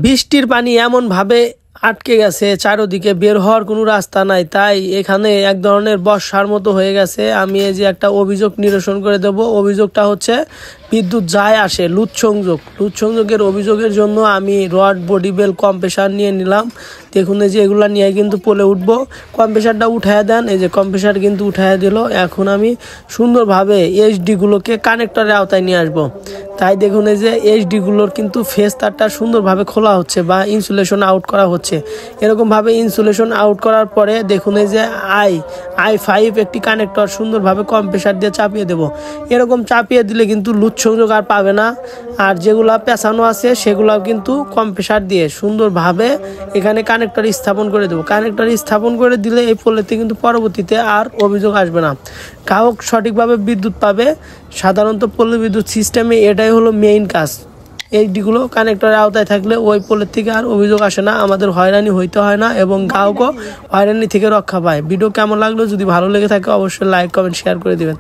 বৃষ্টির পানি এমনভাবে আটকে গেছে, চারদিকে বের হওয়ার কোনো রাস্তা নাই। তাই এখানে এক ধরনের বর্ষার মতো হয়ে গেছে। আমি এই যে একটা অভিযোগ নিরসন করে দেব। অভিযোগটা হচ্ছে বিদ্যুৎ যায় আসে লুজ সংযোগের অভিযোগের জন্য আমি রড, বডি বেল, কম্প্রেসার নিয়ে নিলাম। দেখুন এই যে এগুলা নিয়ে কিন্তু পোলে উঠবো। কম্প্রেসারটা উঠায় দেন, এই যে কম্প্রেসার কিন্তু উঠায় দিল। এখন আমি সুন্দরভাবে এইচডিগুলোকে কানেক্টরের আওতায় নিয়ে আসবো। তাই দেখুন এই যে এইচডিগুলোর কিন্তু ফেস তারটা সুন্দরভাবে খোলা হচ্ছে বা ইনসুলেশন আউট করা হচ্ছে। এরকমভাবে ইনসুলেশন আউট করার পরে দেখুন এই যে i5 একটি কানেক্টর সুন্দরভাবে কম্প্রেসার দিয়ে চাপিয়ে দেব। এরকম চাপিয়ে দিলে কিন্তু লুজ সংযোগ আর পাবে না। আর যেগুলা পেঁচানো আছে সেগুলাও কিন্তু কম্প্রেসার দিয়ে সুন্দরভাবে এখানে কানেক্টর স্থাপন করে দেবো। কানেক্টর স্থাপন করে দিলে এই পোলেতে কিন্তু পরবর্তীতে আর অভিযোগ আসবে না। গ্রাহক সঠিকভাবে বিদ্যুৎ পাবে। সাধারণত পল্লী বিদ্যুৎ সিস্টেমে এটাই হলো মেইন কাজ। এইচডিগুলো কানেক্টরের আওতায় থাকলে ওই পোলের থেকে আর অভিযোগ আসে না, আমাদের হয়রানি হইতে হয় না এবং গ্রাহকও হয়রানি থেকে রক্ষা পায়। ভিডিও কেমন লাগলো? যদি ভালো লেগে থাকে অবশ্যই লাইক, কমেন্ট, শেয়ার করে দিবেন।